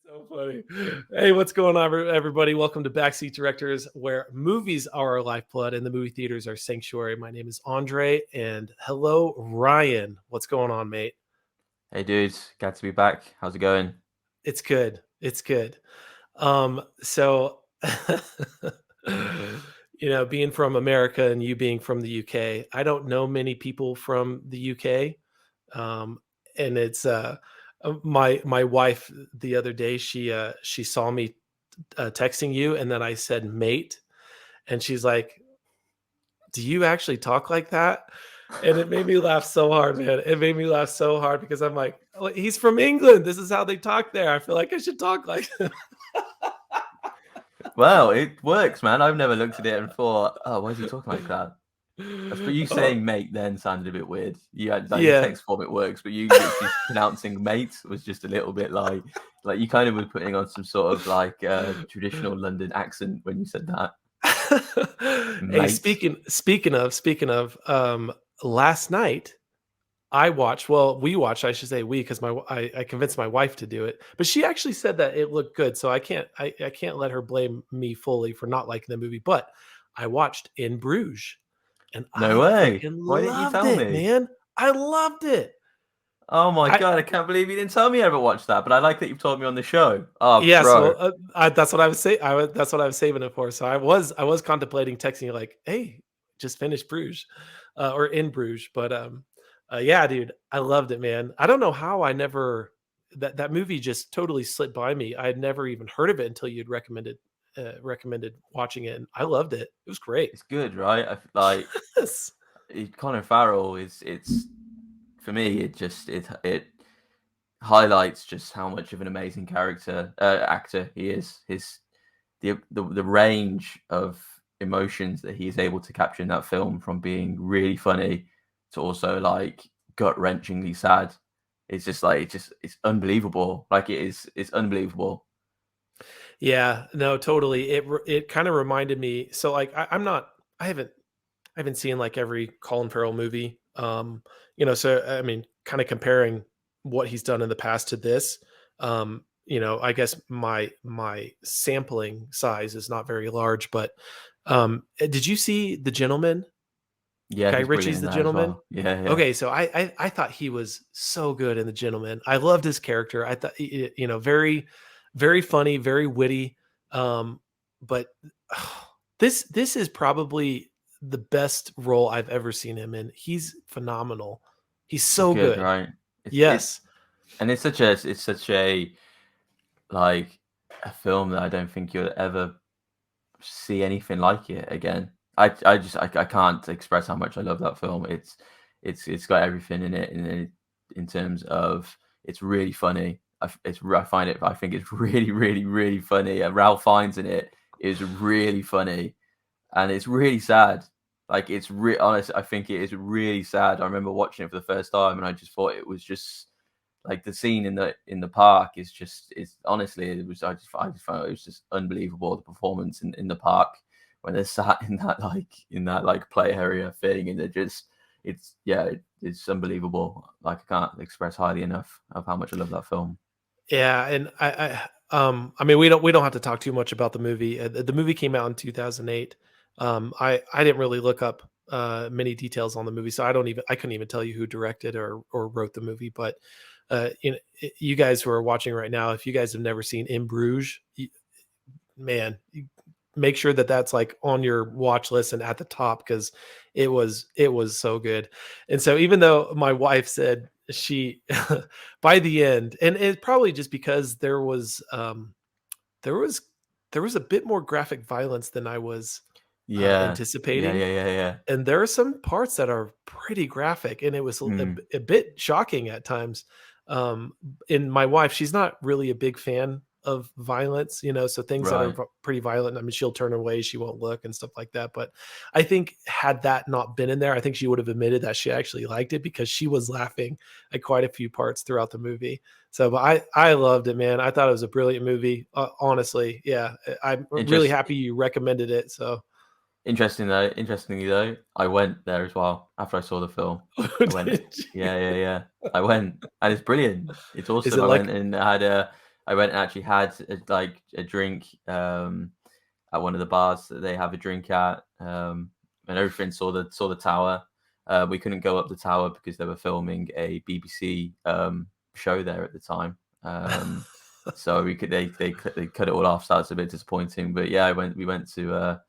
So funny. Hey, what's going on, everybody? Welcome to Backseat Directors, where movies are our lifeblood and the movie theaters are sanctuary. My name is André, and hello, Ryan. What's going on, mate? Hey dudes, glad to be back. How's it going? It's good. It's good. So being from America and you being from the UK, I don't know many people from the UK. Um, and it's my wife the other day, she saw me texting you, and then I said mate, and she's like, "Do you actually talk like that?" And it made me laugh so hard, man. It made me laugh so hard because I'm like, "Oh, he's from England. This is how they talk there. I feel like I should talk like." Well, it works, man. I've never looked at it and thought, oh, why is he talking like that? But you Oh, saying mate then sounded a bit weird. You had like in yeah. text form it works, but you literally pronouncing mate was just a little bit like you kind of were putting on some sort of like traditional London accent when you said that. Hey, Mate. speaking of, last night we watched, I should say we, because I convinced my wife to do it, but she actually said that it looked good, so I can't let her blame me fully for not liking the movie. But I watched In Bruges, and No I way. freaking Why didn't you loved tell it, me? man. I loved it. Oh my I god, I can't believe you didn't tell me you ever watched that, but I like that you've told me on the show. Oh, Yeah, so bro. that's what I was saying. That's what I was saving it for. So I was contemplating texting you like, "Hey, just finished Bruges, or In Bruges." But yeah, dude, I loved it, man. I don't know how I never that movie just totally slipped by me. I had never even heard of it until you'd recommended watching it, and I loved it. It was great. It's good, right? Like Yes. Colin Farrell is it's for me it highlights just how much of an amazing actor he is. The range of emotions that he is able to capture in that film, from being really funny to also like gut-wrenchingly sad, it's just like it's unbelievable. Like it's unbelievable. Yeah, no, totally. It kind of reminded me. So like, I'm not. I haven't seen like every Colin Farrell movie. So I mean, kind of comparing what he's done in the past to this. I guess my sampling size is not very large, but did you see The Gentleman? Yeah, Guy he's brilliant Ritchie's in The that as Gentleman. well. Yeah, yeah. Okay, so I thought he was so good in The Gentleman. I loved his character. I thought, very, very funny, very witty. But this is probably the best role I've ever seen him in. He's phenomenal. He's He's so good, good. right? It's Yes. and it's such a like a film that I don't think you'll ever see anything like it again. I can't express how much I love that film. It's got everything in it, in terms of it's really funny. I think it's really really funny. And Ralph Fiennes in it is really funny, and it's really sad. Like honest, I think it is really sad. I remember watching it for the first time, and I just thought it was just like the scene in the park is just it's honestly it was I just found it was just unbelievable, the performance in the park when they're sat in that like play area thing, and they're just it's unbelievable. Like I can't express highly enough of how much I love that film. Yeah, and I mean, we don't have to talk too much about the movie. The movie came out in 2008. I didn't really look up many details on the movie, so I couldn't even tell you who directed or wrote the movie. But you guys who are watching right now, if you guys have never seen In Bruges, man, make sure that that's like on your watch list and at the top, because it was so good. And so even though my wife said she by the end, and it's probably just because there was there was a bit more graphic violence than I was Yeah, yeah, anticipating, yeah, yeah, yeah. and there are some parts that are pretty graphic, and it was Mm, a bit shocking at times. And my wife, she's not really a big fan of violence, so things that are right. pretty violent, I mean, she'll turn away, she won't look and stuff like that. But I think had that not been in there, I think she would have admitted that she actually liked it, because she was laughing at quite a few parts throughout the movie. So, but I loved it, man. I thought it was a brilliant movie. Honestly, yeah, I'm really Interest happy you recommended it. So, Interestingly though, I went there as well after I saw the film. I went, did yeah, you? yeah, yeah. I went, and it's brilliant. It's Is awesome. it I went like? and I I went and actually had a drink at one of the bars that they have a drink at, and everything. Saw the tower. We couldn't go up the tower because they were filming a BBC show there at the time. So they cut it all off. So that's a bit disappointing. But yeah, we went there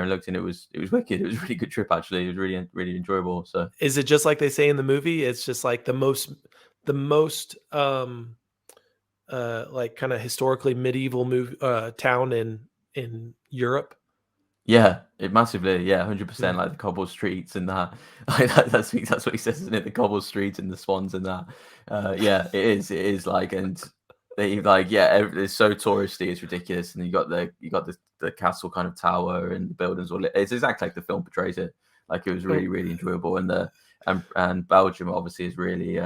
and looked, and it was wicked. It was a really good trip actually. It was really enjoyable. So Is it just like they say in the movie? It's just like the most like kind of historically medieval town in Europe. yeah, it massively, yeah, 100%, like Mhm. the cobble streets and that. Like that's what he says, isn't it? The cobble streets and the swans and that. Yeah, it is like, and they like, yeah, it's so touristy, it's ridiculous. And you got the castle kind of tower and the buildings all lit. It's exactly like the film portrays it. Like it was Oh, really enjoyable, and and Belgium obviously is really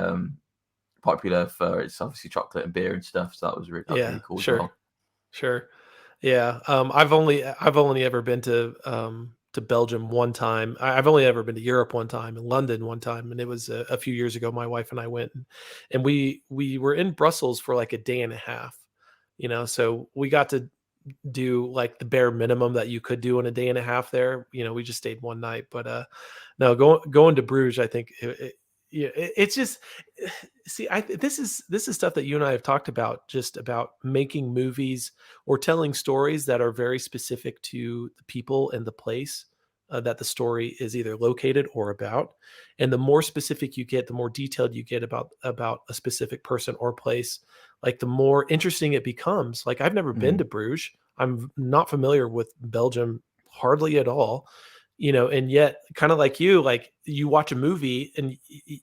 popular for its obviously chocolate and beer and stuff. So that was yeah, really cool as sure, well. sure. Yeah, I've only ever been to Belgium one time. I've only ever been to Europe one time, in London one time, and it was a few years ago. My wife and I went, and we were in Brussels for like a day and a half. So we got to do like the bare minimum that you could do in a day and a half there. We just stayed one night, but no, going to Bruges, I think yeah, it's just see, this is stuff that you and I have talked about, just about making movies or telling stories that are very specific to the people and the place that the story is either located or about. And the more specific you get, the more detailed you get about a specific person or place, like the more interesting it becomes. Like I've never been Mm. to Bruges. I'm not familiar with Belgium hardly at all. And yet kind of like you watch a movie and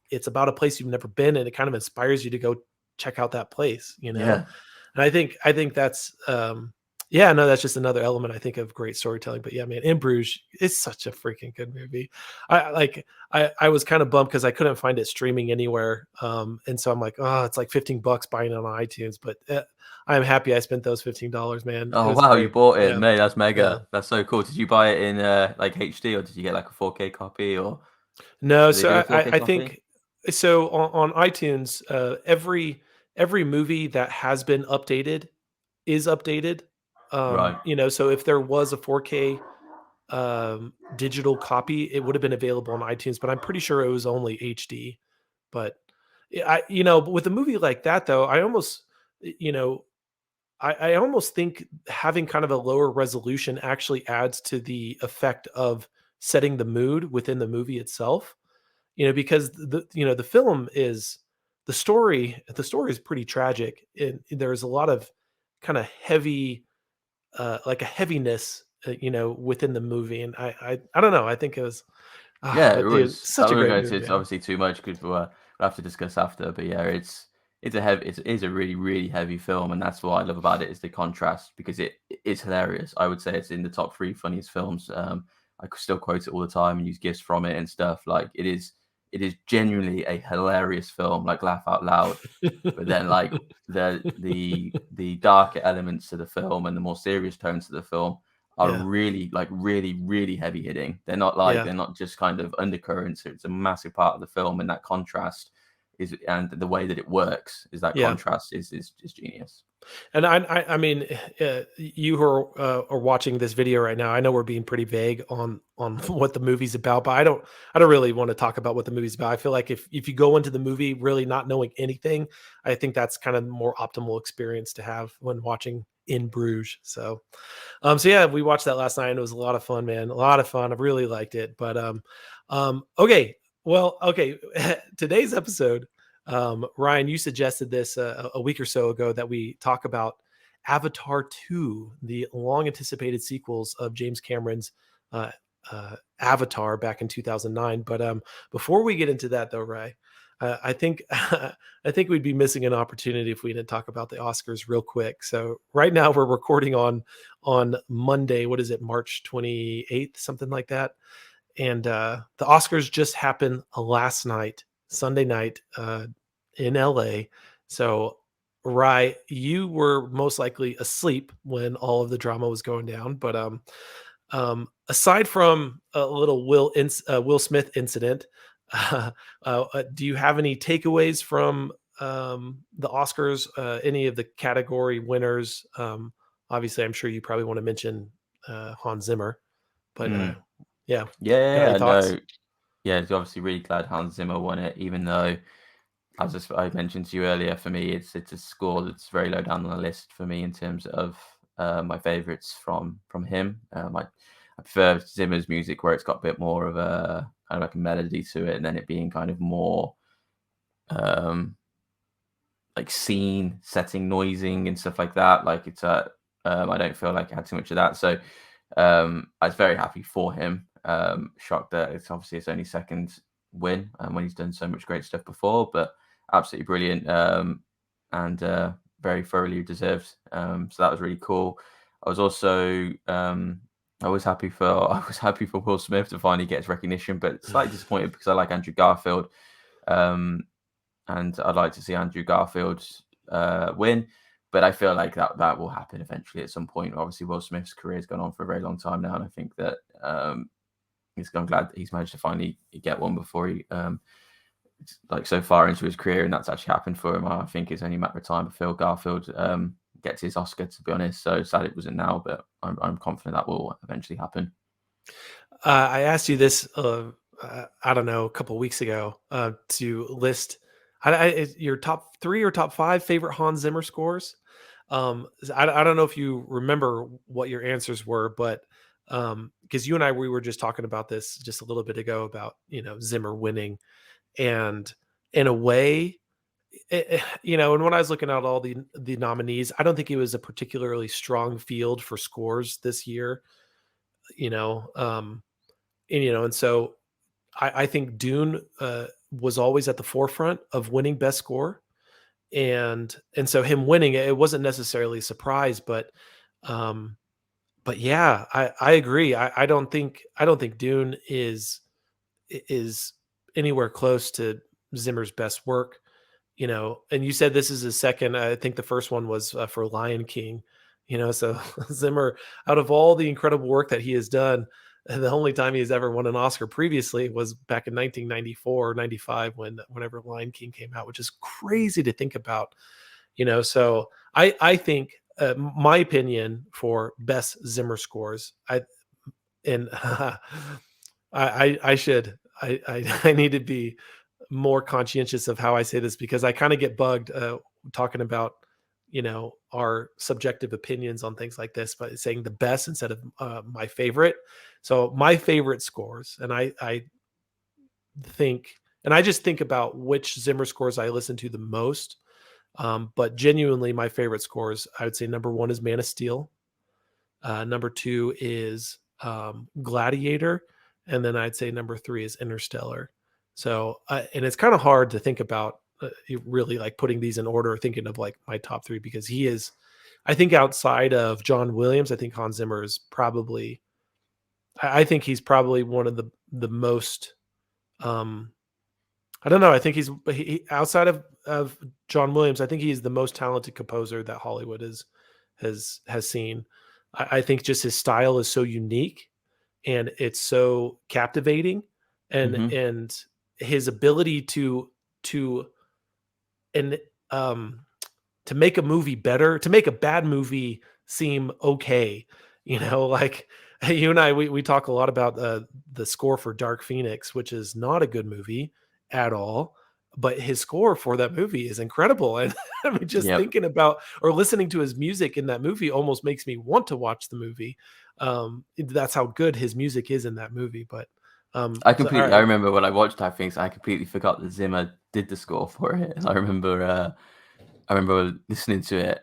it's about a place you've never been, and it kind of inspires you to go check out that place. Yeah, And I think that's yeah, no, that's just another element I think of great storytelling. But yeah, man, In Bruges is such a freaking good movie. I was kind of bummed because I couldn't find it streaming anywhere. And so I'm like, oh, it's like $15 buying it on iTunes. But I'm happy I spent those $15, man. It oh was wow, you great. bought it, Yeah. mate. That's Yeah. mega. That's so cool. Did you buy it in like HD, or did you get like a 4K copy, or No, do they so do a I 4K I copy? think so on iTunes, every movie that has been updated is updated. Right. So if there was a 4K digital copy, it would have been available on iTunes, but I'm pretty sure it was only HD. But but with a movie like that though, you know, I almost think having kind of a lower resolution actually adds to the effect of setting the mood within the movie itself. Because the film is the story is pretty tragic, and there's a lot of kind of heavy like a heaviness within the movie, and I don't know, I think it was Yeah, it but dude, was. I such a won't great go movie, into it's man. obviously too much because we'll have to discuss after. But yeah, it's a heavy. It is a really heavy film, and that's what I love about it is the contrast because it is hilarious. I would say it's in the top three funniest films. I could still quote it all the time and use gifs from it and stuff. Like it is genuinely a hilarious film. Like laugh out loud. But then like the darker elements to the film and the more serious tones to the film are Yeah, really like really heavy hitting. yeah, They're not just kind of undercurrents. It's a massive part of the film, and that contrast is and the way that it works is that yeah. contrast is just genius. And I mean, you who are watching this video right now, I know we're being pretty vague on what the movie's about, but I don't really want to talk about what the movie's about. I feel like if you go into the movie really not knowing anything, I think that's kind of the more optimal experience to have when watching In Bruges. So yeah, we watched that last night and it was a lot of fun, man. A lot of fun. I really liked it. But okay. Well, okay. Today's episode, Ryan, you suggested this a week or so ago that we talk about Avatar 2, the long anticipated sequels of James Cameron's uh, Avatar back in 2009. But before we get into that though, Ray, I think I think we'd be missing an opportunity if we didn't talk about the Oscars real quick. So right now we're recording on Monday. What is it, March 28th, something like that? And the Oscars just happened last night, Sunday night, in LA. So, Rye, you were most likely asleep when all of the drama was going down. But aside from a little Will Smith incident, do you have any takeaways from the Oscars, any of the category winners. Obviously, I'm sure you probably want to mention Hans Zimmer, but Mm. yeah, got Yeah, any I thoughts? know. Yeah, it's obviously really glad Hans Zimmer won it, even though, as I mentioned to you earlier, for me, it's a score that's very low down on the list for me in terms of my favorites from him. I prefer Zimmer's music where it's got a bit more of a kind of like a melody to it, and then it being kind of more um, like scene setting, noising and stuff like that. Like I don't feel like I had too much of that, so I was very happy for him. Shocked that it's obviously his only second win, when he's done so much great stuff before, but absolutely brilliant, and very thoroughly deserved. So that was really cool. I was also I was happy for Will Smith to finally get his recognition, but slightly disappointed because I like Andrew Garfield. Um, and I'd like to see Andrew Garfield win. But I feel like that will happen eventually at some point. Obviously, Will Smith's career has gone on for a very long time now, and I think that I'm glad that he's managed to finally get one before he like so far into his career, and that's actually happened for him. I think it's only a matter of time before Garfield gets his Oscar. To be honest, so sad it wasn't now, but I'm confident that will eventually happen. I asked you this, I don't know, a couple weeks ago, to list your top 3 or top 5 favorite Hans Zimmer scores. I don't know if you remember what your answers were, but because you and I, we were just talking about this just a little bit ago about, Zimmer winning. And in a way, and when I was looking at all the nominees, I don't think it was a particularly strong field for scores this year, you know. And so I think Dune was always at the forefront of winning best score, and so him winning it wasn't necessarily a surprise, um, but yeah, I agree. I don't think Dune is anywhere close to Zimmer's best work. And you said this is his second. I think the first one was for Lion King. So Zimmer, out of all the incredible work that he has done, the only time he has ever won an Oscar previously was back in 1994 or 95 whenever Lion King came out, which is crazy to think about. So I think my opinion for best Zimmer scores, and I should I need to be more conscientious of how I say this because I kind of get bugged talking about our subjective opinions on things like this, but saying the best instead of my favorite. So my favorite scores, and I think, and I just think about which Zimmer scores I listen to the most. But genuinely, my favorite scores, I would say number one is Man of Steel. Number two is Gladiator, and then I'd say number three is Interstellar. So, and it's kind of hard to think about really like putting these in order, thinking of like my top three because he is, I think, outside of John Williams, I think Hans Zimmer is probably, I think he's probably one of the most. Um, I don't know. I think outside of John Williams. I think he's the most talented composer that Hollywood has seen. I think just his style is so unique and it's so captivating, and Hmm. and his ability to and um to make a movie better, to make a bad movie seem okay. Like you and I, we talk a lot about the score for Dark Phoenix, which is not a good movie at all. But his score for that movie is incredible. And I mean, just Yep. thinking about or listening to his music in that movie almost makes me want to watch the movie. That's how good his music is in that movie. But so all I right. remember when I watched I Things, I completely forgot that Zimmer did the score for it. And I remember listening to it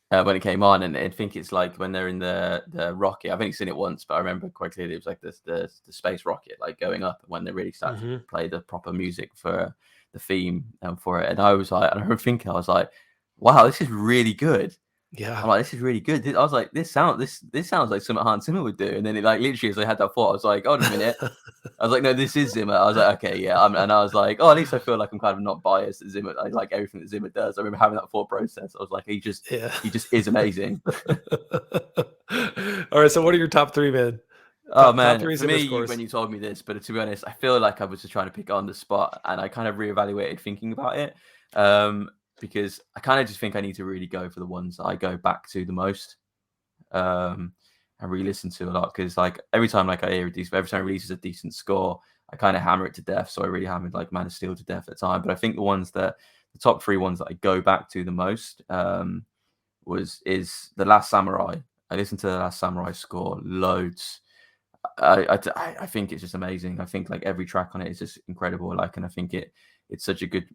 when it came on, and I think it's like when they're in the rocket. I've only seen it once, but I remember quite clearly it was like the space rocket like going up, and when they really start to Mhm. play the proper music for the theme for it. And I was like, and I remember thinking, I was like, wow, this is really good. Yeah. I'm like, this is really good. I was like, this sounds like something Hans Zimmer would do. And then it like literally as I had that thought, I was like, hold on a minute. I was like, no, this is Zimmer. I was like, okay, yeah. And I was like, oh, at least I feel like I'm kind of not biased at Zimmer. I like everything that Zimmer does. I remember having that thought process. I was like, Yeah. he just is amazing. All right. So, what are your top three, man? Oh Top man, three for Zimmer me, when scores. you told me this, but to be honest, I feel like I was just trying to pick it on the spot, and I kind of reevaluated thinking about it. because I kind of just think I need to really go for the ones that I go back to the most, um, and re-listen to a lot. Because like every time like I hear every time it releases a decent score, I kind of hammer it to death. So I really hammered like Man of Steel to death at the time. But I think the top three ones that I go back to the most, is The Last Samurai. I listened to The Last Samurai score loads. I think it's just amazing. I think like every track on it is just incredible. Like, and I think it's such a good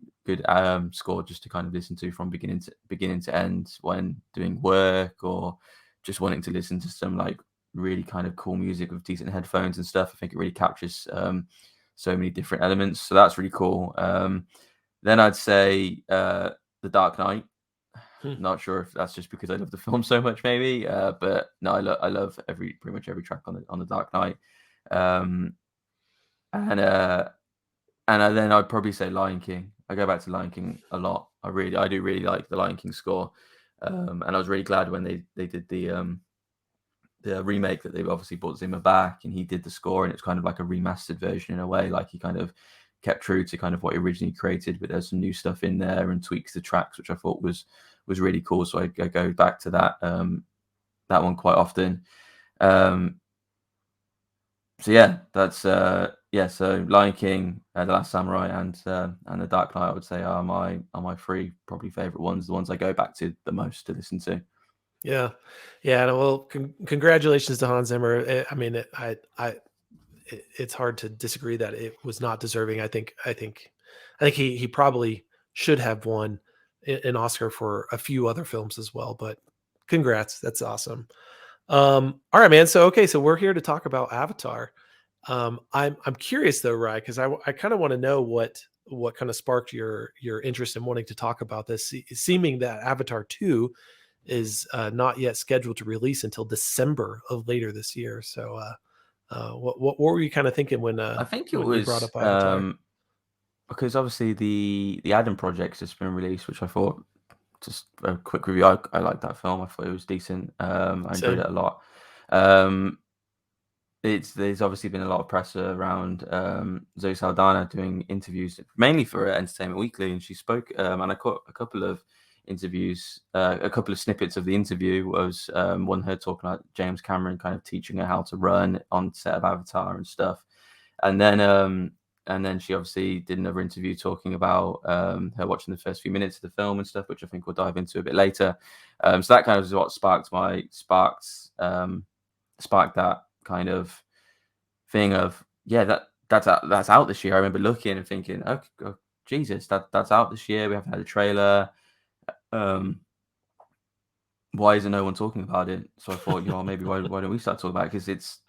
score just to kind of listen to from beginning to end when doing work or just wanting to listen to some like really kind of cool music with decent headphones and stuff. I think it really captures so many different elements. So that's really cool. Then I'd say The Dark Knight. Hmm. Not sure if that's just because I love the film so much, maybe. But no, I love pretty much every track on the Dark Knight. Um, and then I'd probably say Lion King. I go back to Lion King a lot. I do really like the Lion King score. And I was really glad when they did the remake that they've obviously brought Zimmer back and he did the score, and it's kind of like a remastered version in a way. Like he kind of kept true to kind of what he originally created, but there's some new stuff in there and tweaks the tracks, which I thought was really cool. So I go back to that one quite often. So yeah, that's yeah. So Lion King, The Last Samurai, and The Dark Knight, I would say are my three probably favorite ones. The ones I go back to the most to listen to. Yeah, yeah. No, well, congratulations to Hans Zimmer. I mean, it's hard to disagree that it was not deserving. I think he probably should have won an Oscar for a few other films as well. But congrats, that's awesome. All right, man. So okay, so we're here to talk about Avatar. I'm curious though, Rye, because I kind of want to know what kind of sparked your interest in wanting to talk about this, seeming that Avatar 2 is not yet scheduled to release until December of later this year. So what were you kind of thinking I think it when you brought was up Avatar? because obviously the Adam project's just been released, which I thought, just a quick review. I liked that film. I thought it was decent. I enjoyed Same. it a lot. Um, there's obviously been a lot of press around Zoe Saldana doing interviews mainly for Entertainment Weekly, and she spoke and I caught a couple of interviews, a couple of snippets of the interview was one her talking about James Cameron kind of teaching her how to run on set of Avatar and stuff, and then she obviously did another interview talking about her watching the first few minutes of the film and stuff, which I think we'll dive into a bit later. So that kind of is what sparked that kind of thing of, yeah, that's out this year. I remember looking and thinking, oh Jesus, that's out this year. We haven't had a trailer. Why isn't no one talking about it? So I thought, maybe why don't we start talking about it? Because it's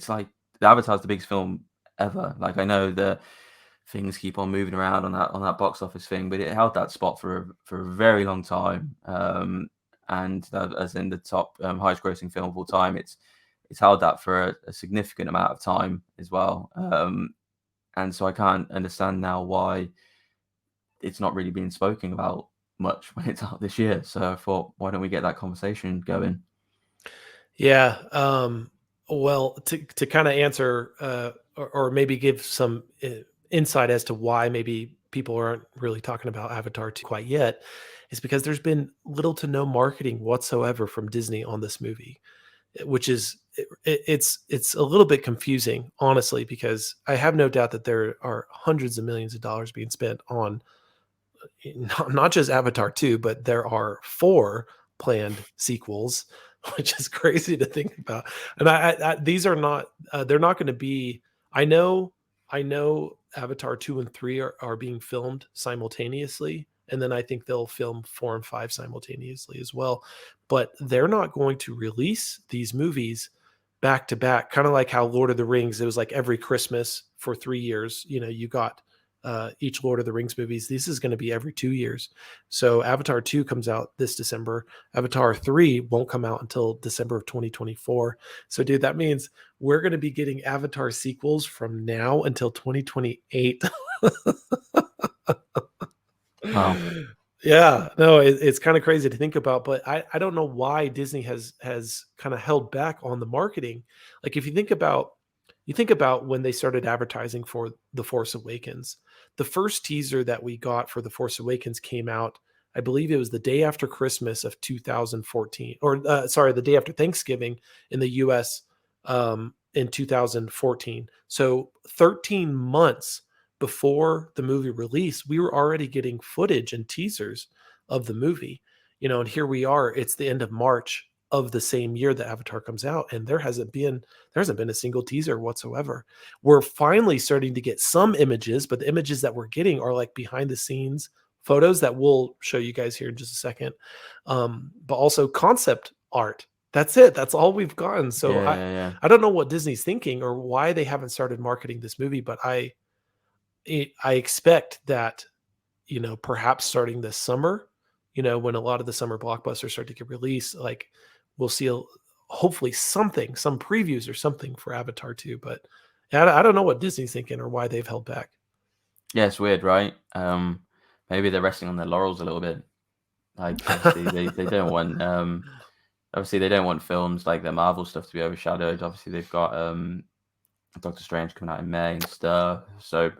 like the Avatar's the biggest film ever. Like, I know the things keep on moving around on that box office thing, but it held that spot for a very long time. And that, as in the top highest grossing film of all time, it's held that for a significant amount of time as well. And so I can't understand now why it's not really being spoken about much when it's out this year. So I thought, why don't we get that conversation going? Yeah. Well, to kind of answer or maybe give some insight as to why maybe people aren't really talking about Avatar 2 quite yet, is because there's been little to no marketing whatsoever from Disney on this movie, which is it's a little bit confusing, honestly, because I have no doubt that there are hundreds of millions of dollars being spent on not just Avatar 2, but there are 4 planned sequels, which is crazy to think about. And these are not, they're not going to be, I know Avatar 2 and 3 are being filmed simultaneously. And then I think they'll film 4 and 5 simultaneously as well. But they're not going to release these movies back to back, kind of like how Lord of the Rings, it was like every Christmas for 3 years, you got each Lord of the Rings movies. This is going to be every 2 years. So Avatar 2 comes out this December. Avatar 3 won't come out until December of 2024. So, dude, that means we're going to be getting Avatar sequels from now until 2028. Wow. Yeah, no, it's kind of crazy to think about, but I don't know why Disney has kind of held back on the marketing. Like if you think about when they started advertising for The Force Awakens, the first teaser that we got for The Force Awakens came out, I believe it was the day after Christmas of 2014, or sorry, the day after Thanksgiving in the U.S. In 2014. So 13 months before the movie release, we were already getting footage and teasers of the movie. And here we are. It's the end of March of the same year that Avatar comes out, and there hasn't been a single teaser whatsoever. We're finally starting to get some images, but the images that we're getting are like behind the scenes photos that we'll show you guys here in just a second. But also concept art. That's it. That's all we've gotten. So Yeah, I yeah, yeah. I don't know what Disney's thinking or why they haven't started marketing this movie, but I expect that, perhaps starting this summer, when a lot of the summer blockbusters start to get released, like we'll see hopefully something, some previews or something for Avatar 2. But I don't know what Disney's thinking or why they've held back. Yeah, it's weird, right? Maybe they're resting on their laurels a little bit. Like, obviously, they don't want obviously they don't want films like the Marvel stuff to be overshadowed. Obviously, they've got Doctor Strange coming out in May and stuff. So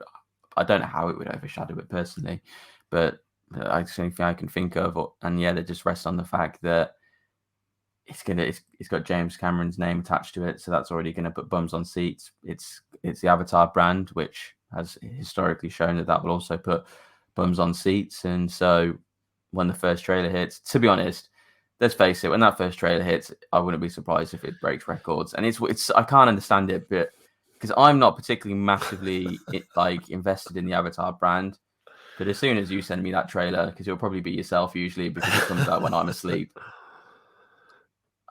I don't know how it would overshadow it personally, but it's the only thing I can think of. And yeah, they just rest on the fact that it's got James Cameron's name attached to it, so that's already going to put bums on seats. It's the Avatar brand, which has historically shown that will also put bums on seats. And so when the first trailer hits, to be honest, let's face it, when that first trailer hits, I wouldn't be surprised if it breaks records. And it's I can't understand it, but because I'm not particularly massively like invested in the Avatar brand. But as soon as you send me that trailer, because it'll probably be yourself usually, because it comes out when I'm asleep,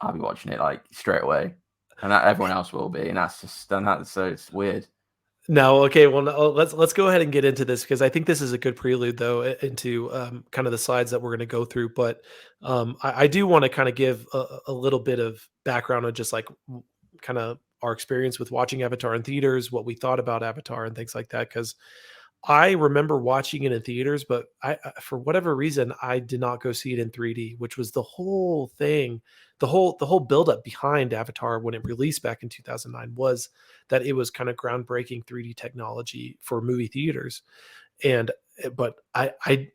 I'll be watching it like straight away, and that everyone else will be, and that's so it's weird. No, okay. Well, no, let's go ahead and get into this because I think this is a good prelude, though, into kind of the slides that we're going to go through. But I do want to kind of give a little bit of background on just like kind of our experience with watching Avatar in theaters, what we thought about Avatar, and things like that. Because I remember watching it in theaters, but for whatever reason, I did not go see it in 3D, which was the whole thing. The whole buildup behind Avatar when it released back in 2009 was that it was kind of groundbreaking 3D technology for movie theaters. And but I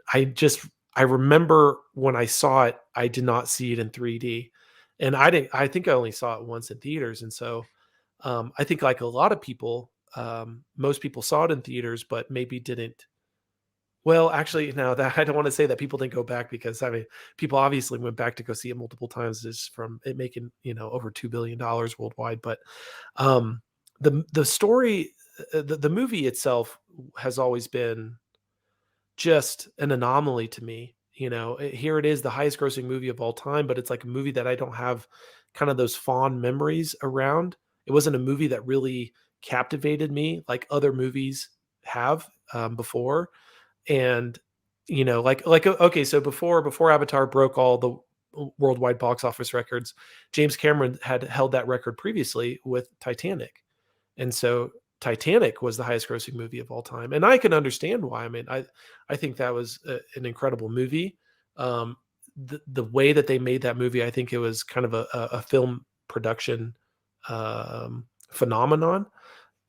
remember when I saw it, I did not see it in 3D, and I think I only saw it once in theaters, and so I think like a lot of people, most people saw it in theaters, but maybe didn't. Well, actually, no, that I don't want to say that people didn't go back because I mean, people obviously went back to go see it multiple times just from it making over $2 billion worldwide. But um, the story, the movie itself has always been just an anomaly to me. Here it is, the highest grossing movie of all time, but it's like a movie that I don't have kind of those fond memories around. It wasn't a movie that really captivated me like other movies have before. And okay, so before Avatar broke all the worldwide box office records, James Cameron had held that record previously with Titanic. And so Titanic was the highest grossing movie of all time. And I can understand why. I mean, I think that was an incredible movie. The way that they made that movie, I think it was kind of a film production phenomenon.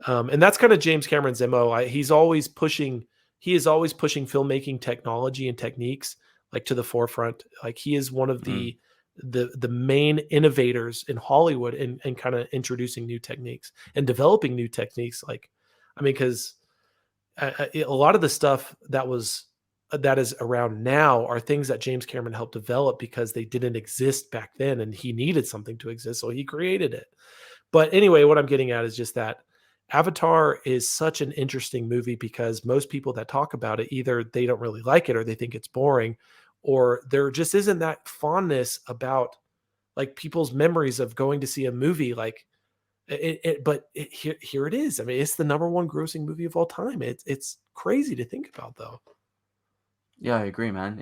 And that's kind of James Cameron's MO. He is always pushing filmmaking technology and techniques like to the forefront. Like he is one of Mm. the main innovators in Hollywood and kind of introducing new techniques and developing new techniques. Like, I mean, because a lot of the stuff that is around now are things that James Cameron helped develop because they didn't exist back then, and he needed something to exist, so he created it. But anyway, what I'm getting at is just that Avatar is such an interesting movie because most people that talk about it, either they don't really like it or they think it's boring, or there just isn't that fondness about like people's memories of going to see a movie like here it is. I mean, it's the number one grossing movie of all time. It's crazy to think about though. Yeah, I agree, man.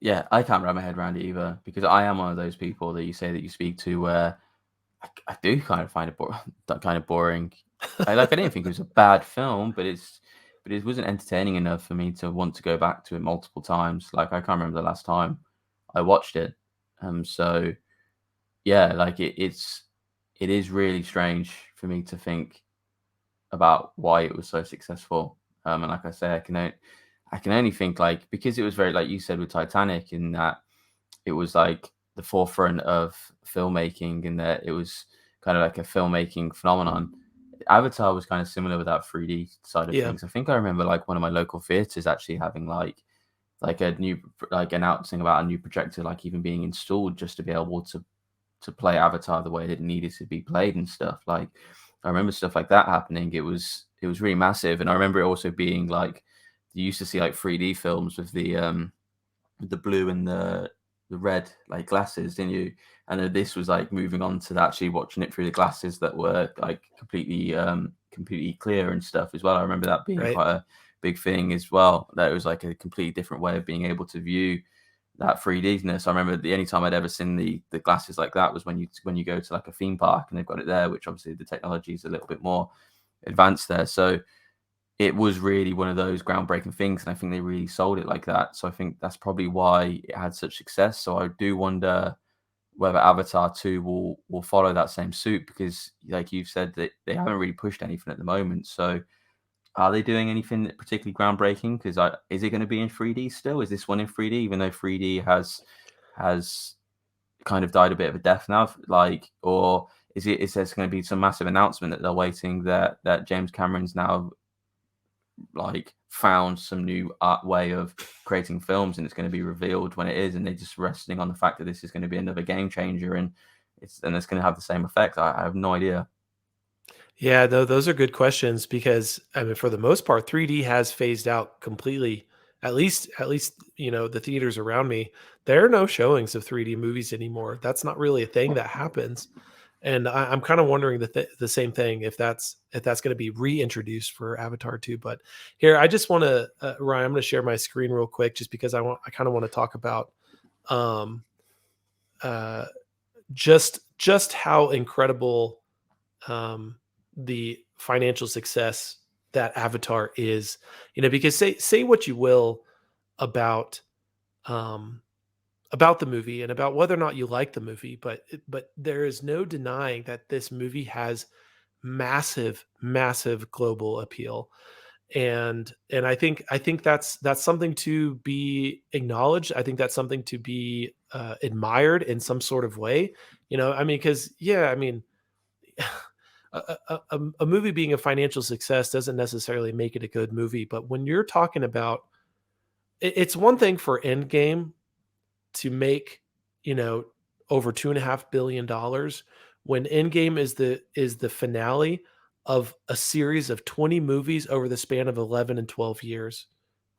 Yeah, I can't wrap my head around it either, because I am one of those people that you say that you speak to where I do kind of find it that kind of boring. I didn't think it was a bad film, but it wasn't entertaining enough for me to want to go back to it multiple times. Like I can't remember the last time I watched it. So yeah, like it is really strange for me to think about why it was so successful. And like I say, I can only think like because it was very like you said with Titanic in that it was like the forefront of filmmaking and that it was kind of like a filmmaking phenomenon. Avatar was kind of similar with that 3D side of Yeah, things. I think I remember like one of my local theaters actually having like a new like announcing about a new projector like even being installed just to be able to play Avatar the way that it needed to be played and stuff. Like I remember stuff like that happening. It was really massive, and I remember it also being like you used to see like 3D films with the blue and the red like glasses, didn't you? And then this was like moving on to actually watching it through the glasses that were like completely clear and stuff as well. I remember that being right. quite a big thing as well. That it was like a completely different way of being able to view that 3Dness. I remember the only time I'd ever seen the glasses like that was when you go to like a theme park and they've got it there, which obviously the technology is a little bit more advanced there. So it was really one of those groundbreaking things, and I think they really sold it like that. So I think that's probably why it had such success. So I do wonder whether Avatar 2 will follow that same suit because, like you've said, that they haven't really pushed anything at the moment. So are they doing anything particularly groundbreaking? Because is it going to be in 3D still? Is this one in 3D, even though 3D has kind of died a bit of a death now? Like, or is there going to be some massive announcement that they're waiting that James Cameron's now like found some new art way of creating films and it's going to be revealed when it is, and they're just resting on the fact that this is going to be another game changer and it's going to have the same effect? I have no idea. Yeah, those are good questions because I mean, for the most part, 3D has phased out completely. At least the theaters around me, there are no showings of 3D movies anymore. That's not really a thing that happens, and I'm kind of wondering the same thing if that's going to be reintroduced for Avatar 2. But here, I just want to Ryan, I'm going to share my screen real quick just because I kind of want to talk about um uh just how incredible um, the financial success that Avatar is. Because say what you will about um, about the movie and about whether or not you like the movie, but there is no denying that this movie has massive global appeal. And I think that's something to be acknowledged. I think that's something to be admired in some sort of way. I mean, because yeah, I mean, a movie being a financial success doesn't necessarily make it a good movie. But when you're talking about, it's one thing for Endgame to make, you know, over $2.5 billion when Endgame is the finale of a series of 20 movies over the span of 11 and 12 years,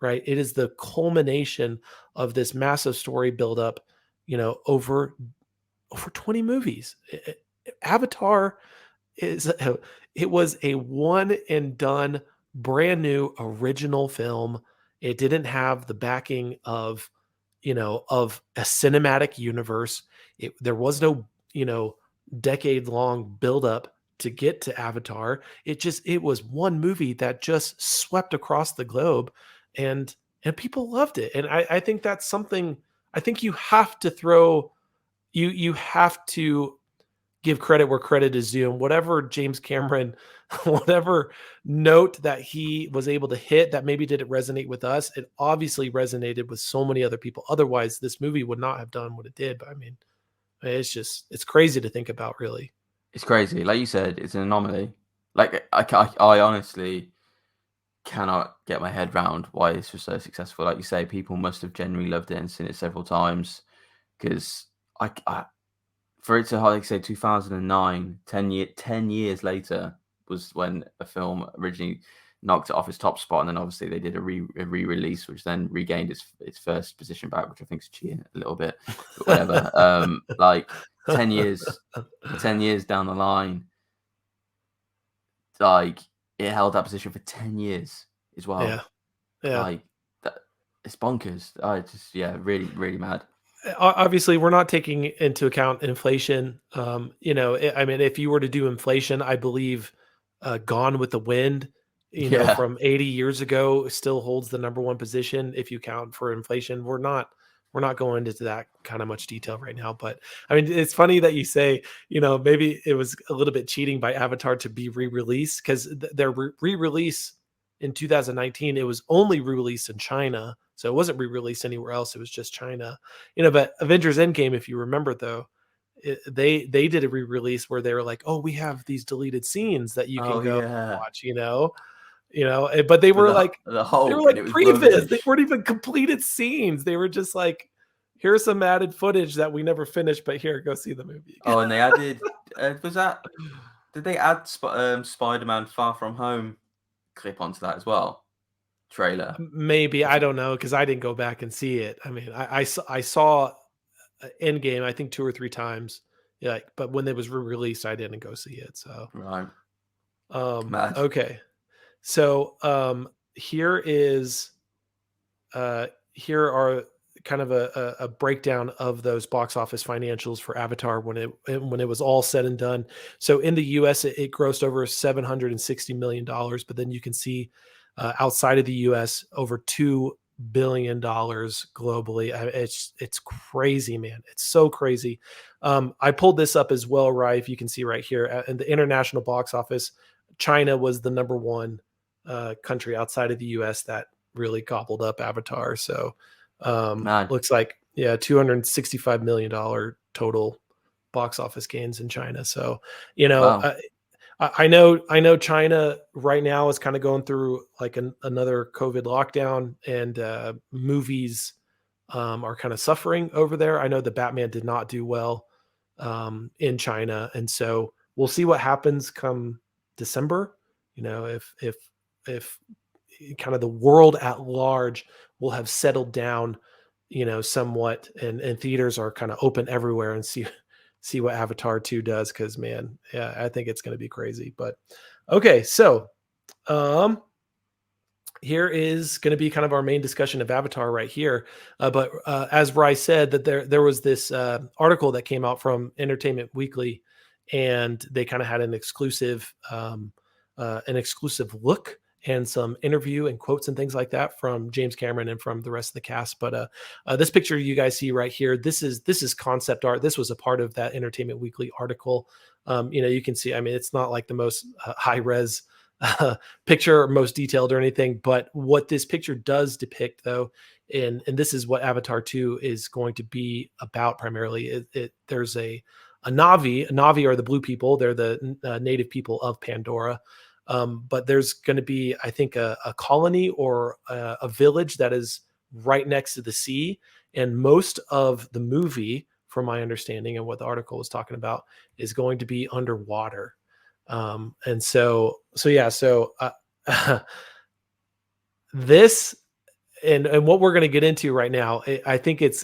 right? It is the culmination of this massive story buildup, over 20 movies. Avatar is it was a one and done brand new original film. It didn't have the backing of a cinematic universe. There was no, decade long buildup to get to Avatar. It was one movie that just swept across the globe, and people loved it. And I think that's something. I think you have to give credit where credit is due. And whatever James Cameron, whatever note that he was able to hit that maybe didn't resonate with us, it obviously resonated with so many other people. Otherwise, this movie would not have done what it did. But I mean, it's crazy to think about, really. It's crazy. Like you said, it's an anomaly. Like I honestly cannot get my head around why this was so successful. Like you say, people must have genuinely loved it and seen it several times because I for it to, like I say, 2009, 10 years later was when a film originally knocked it off its top spot, and then obviously they did a re-release, which then regained its first position back, which I think is cheating a little bit, but whatever. Like 10 years, 10 years down the line, like it held that position for 10 years as Yeah, well. yeah. Like that, it's bonkers. I just yeah, really mad. Obviously, we're not taking into account inflation. I mean, if you were to do inflation, I believe Gone with the Wind, Yeah, from 80 years ago, still holds the number one position if you count for inflation. We're not going into that kind of much detail right now, but I mean, it's funny that you say, maybe it was a little bit cheating by Avatar to be re-released because their re-release in 2019, it was only re-released in China, so it wasn't re-released anywhere else. It was just China, But Avengers Endgame, if you remember, though, they did a re-release where they were like, "Oh, we have these deleted scenes that you can Oh go yeah, watch," But they with were like, the they were Hulk, and like it was previs. They rubbish. weren't even completed scenes. They were just like, "Here's some added footage that we never finished, but here, go see the movie again." Oh, and they added was that did they add Spider-Man Far From Home clip onto that as well? Trailer. Maybe That's I a, don't know because I didn't go back and see it. I mean, I saw Endgame I think 2 or 3 times. Yeah, but when it was re-released, I didn't go see it. So, right. Mad. okay. So, here is here are kind of a breakdown of those box office financials for Avatar when it was all said and done. So in the U.S., it grossed over $760 million, but then you can see outside of the U.S. over $2 billion globally. It's crazy, man. It's so crazy. I pulled this up as well, Rye. If you can see right here, in the international box office, China was the number one country outside of the U.S. that really gobbled up Avatar. So Mad. looks like $265 million total box office gains in China. So you know, Wow. I know China right now is kind of going through like another COVID lockdown, and movies are kind of suffering over there. I know the Batman did not do well in China, and so we'll see what happens come December. If kind of the world at large will have settled down, somewhat, and theaters are kind of open everywhere, and see what Avatar 2 does, because man, yeah, I think it's going to be crazy. But okay, so um here is going to be kind of our main discussion of Avatar right here. But as Bryce said, that there was this article that came out from Entertainment Weekly, and they kind of had an exclusive look and some interview and quotes and things like that from James Cameron and from the rest of the cast. But this picture you guys see right here, this is concept art. This was a part of that Entertainment Weekly article. You can see. I mean, it's not like the most high res picture or most detailed or anything, but what this picture does depict, though, and this is what Avatar 2 is going to be about primarily. There's a Navi. Navi are the blue people. They're the native people of Pandora. But there's going to be, I think, a colony or a village that is right next to the sea. And most of the movie, from my understanding and what the article was talking about, is going to be underwater. And so yeah, so this and what we're going to get into right now, I think it's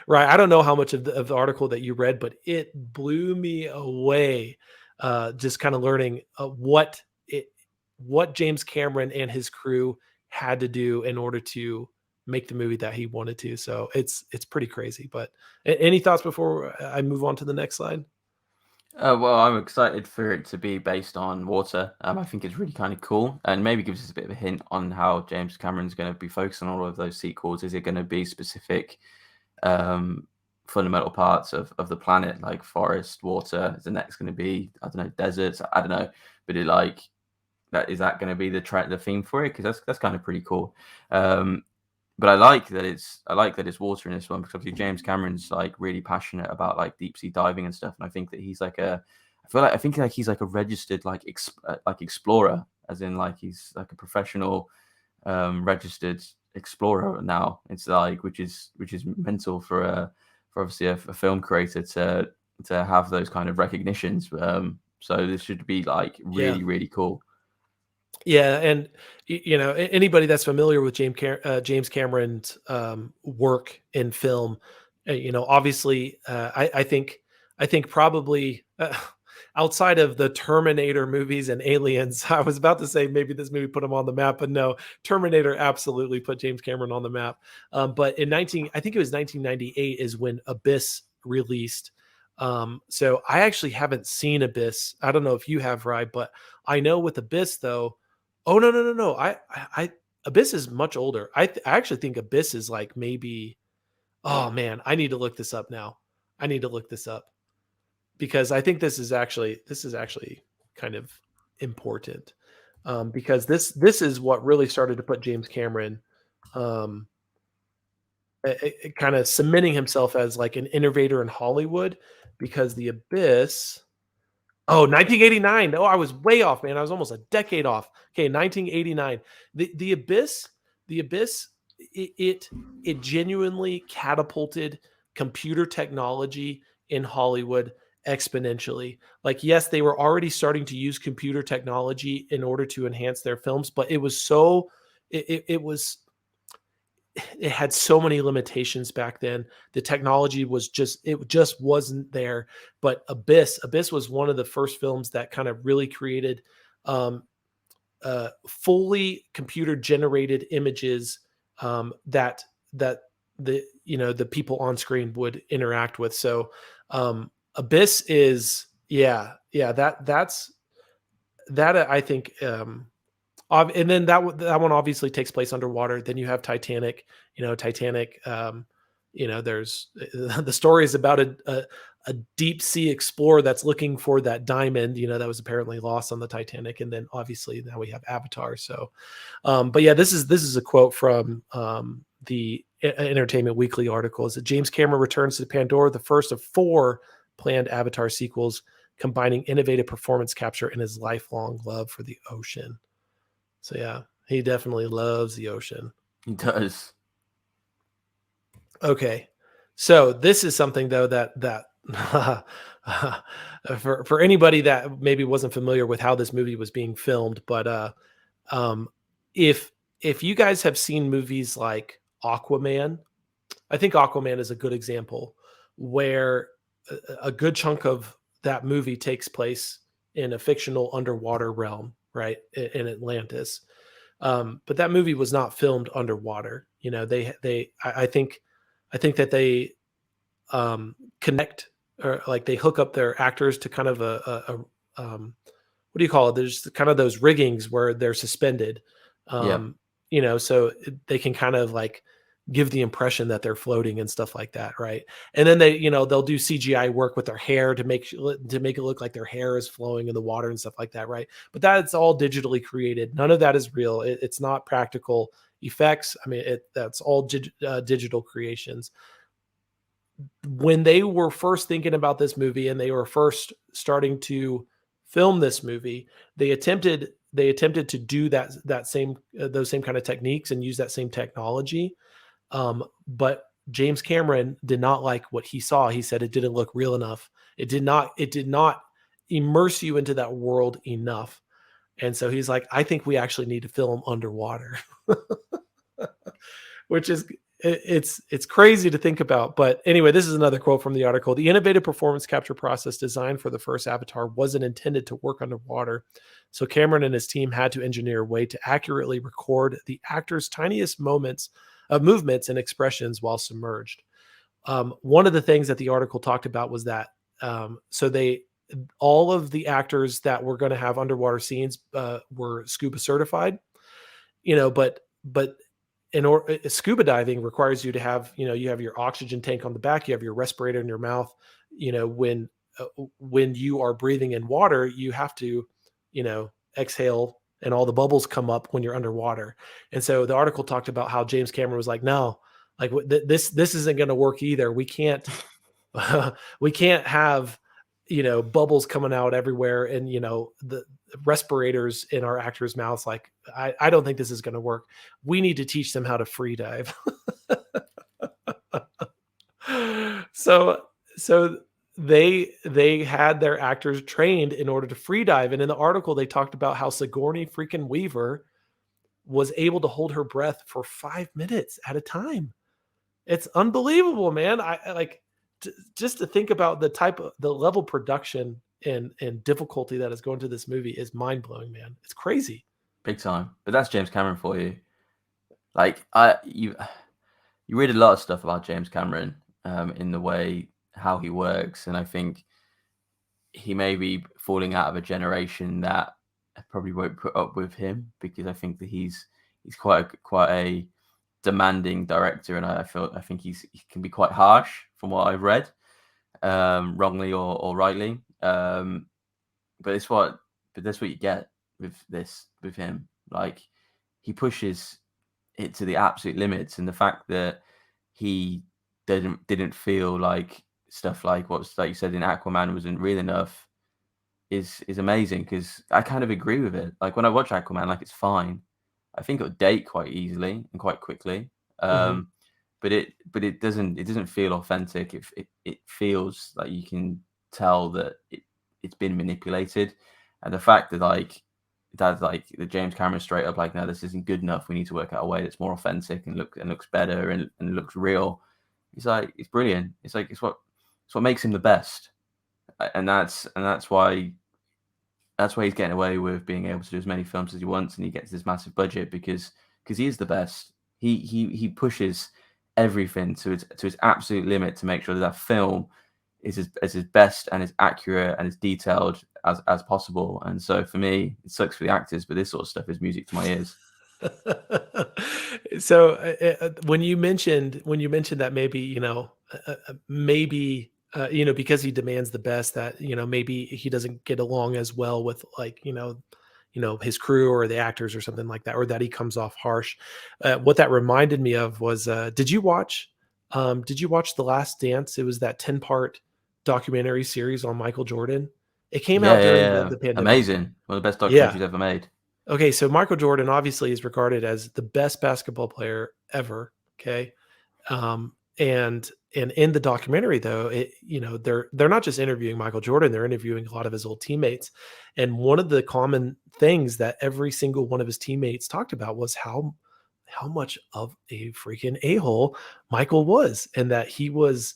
right. I don't know how much of the article that you read, but it blew me away. Just kind of learning what James Cameron and his crew had to do in order to make the movie that he wanted to. So it's pretty crazy. But any thoughts before I move on to the next slide? Well, I'm excited for it to be based on water. I think it's really kind of cool, and maybe gives us a bit of a hint on how James Cameron's going to be focusing on all of those sequels. Is it going to be specific um, fundamental parts of the planet, like forest, water? Is the next going to be, I don't know, deserts? I don't know, but is that going to be the theme for it? Because that's kind of pretty cool. But I like that it's water in this one, because obviously James Cameron's like really passionate about like deep sea diving and stuff, and I think that he's like a registered like explorer, as in like he's like a professional registered explorer now. It's like which is mental for obviously a film creator to have those kind of recognitions. So this should be like Yeah. really really cool. Yeah, and anybody that's familiar with James Cameron's work in film, obviously, I think probably outside of the Terminator movies and Aliens, I was about to say maybe this movie put him on the map, but no, Terminator absolutely put James Cameron on the map. But I think it was 1998 is when Abyss released. So I actually haven't seen Abyss. I don't know if you have, Rye, but I know with Abyss though. Oh, no, no, no, no. Abyss is much older. I actually think Abyss is like maybe. Oh man, I need to look this up now. I need to look this up because I think this is actually kind of important. because this is what really started to put James Cameron um, kind of cementing himself as like an innovator in Hollywood, because The Abyss. Oh, 1989. Oh, I was way off, man. I was almost a decade off. Okay, 1989. The Abyss, The Abyss, it genuinely catapulted computer technology in Hollywood exponentially. Like, yes, they were already starting to use computer technology in order to enhance their films, but it was so it was it had so many limitations back then. The technology was it just wasn't there. But Abyss was one of the first films that kind of really created um, fully computer generated images that the people on screen would interact with. So Abyss is that I think and then that one obviously takes place underwater. Then you have Titanic. Titanic. There's the story is about a deep sea explorer that's looking for that diamond. That was apparently lost on the Titanic. And then obviously now we have Avatar. So, but yeah, this is a quote from the Entertainment Weekly article. Is that James Cameron returns to Pandora, the first of 4 planned Avatar sequels, combining innovative performance capture and his lifelong love for the ocean. So yeah, he definitely loves the ocean. He does. Okay. So this is something though that for anybody that maybe wasn't familiar with how this movie was being filmed, but um if if you guys have seen movies like Aquaman, I think Aquaman is a good example where a good chunk of that movie takes place in a fictional underwater realm, right? In Atlantis. But that movie was not filmed underwater. I think that they connect, or like they hook up their actors to kind of what do you call it? There's kind of those riggings where they're suspended, Yeah. so they can kind of like give the impression that they're floating and stuff like that, right? And then they'll do CGI work with their hair to make it look like their hair is flowing in the water and stuff like that, right? But that's all digitally created. None of that is real. It's not practical effects. I mean, that's all digital creations. When they were first thinking about this movie and they were first starting to film this movie, they attempted to do that same those same kind of techniques and use that same technology. But James Cameron did not like what he saw. He said it didn't look real enough. It did not immerse you into that world enough. And so he's like, I think we actually need to film underwater. Which is it's crazy to think about. But anyway, this is another quote from the article. The innovative performance capture process designed for the first Avatar wasn't intended to work underwater. So Cameron and his team had to engineer a way to accurately record the actor's tiniest moments of movements and expressions while submerged. One of the things that the article talked about was that so they all of the actors that were going to have underwater scenes were scuba certified, but scuba diving requires you to have, you have your oxygen tank on the back, you have your respirator in your mouth. When you are breathing in water, you have to, exhale, and all the bubbles come up when you're underwater. And so the article talked about how James Cameron was like, no, like this isn't going to work either. We can't we can't have bubbles coming out everywhere, and the respirators in our actors mouths. Like, I don't think this is going to work. We need to teach them how to free dive. So they had their actors trained in order to free dive. And in the article they talked about how Sigourney freaking Weaver was able to hold her breath for 5 minutes at a time. It's unbelievable, man. I like just to think about the level of production and difficulty that is going to this movie is mind blowing, man. It's crazy. Big time. But that's James Cameron for you. Like you read a lot of stuff about James Cameron in the way how he works, and I think he may be falling out of a generation that probably won't put up with him, because I think that he's quite a demanding director, and I think he can be quite harsh from what I've read, wrongly or rightly. But that's what you get with him. Like, he pushes it to the absolute limits, and the fact that he didn't feel like stuff like what's like you said in Aquaman wasn't real enough is amazing, because I kind of agree with it. Like, when I watch Aquaman, like, it's fine. I think it'll date quite easily and quite quickly. Mhm. But it doesn't feel authentic. It feels like you can tell that it's been manipulated, and the fact that that James Cameron straight up like, no, this isn't good enough. We need to work out a way that's more authentic and looks better and looks real. It's like, it's brilliant. It's like it's what makes him the best, and that's why he's getting away with being able to do as many films as he wants, and he gets this massive budget because he is the best. He pushes everything to its absolute limit to make sure that that film is as best and as accurate and as detailed as possible. And so for me, it sucks for the actors, but this sort of stuff is music to my ears. So, when you mentioned that maybe, maybe, because he demands the best, that, maybe he doesn't get along as well with, like, his crew or the actors or something like that, or that he comes off harsh. What that reminded me of was, did you watch The Last Dance? It was that 10-part documentary series on Michael Jordan. It came Yeah, out yeah, during the yeah. the pandemic. Amazing. One of the best Yeah. documentaries ever made. Okay, so Michael Jordan obviously is regarded as the best basketball player ever. Okay, and in the documentary, though, they're not just interviewing Michael Jordan; they're interviewing a lot of his old teammates. And one of the common things that every single one of his teammates talked about was how much of a freaking a-hole Michael was, and that he was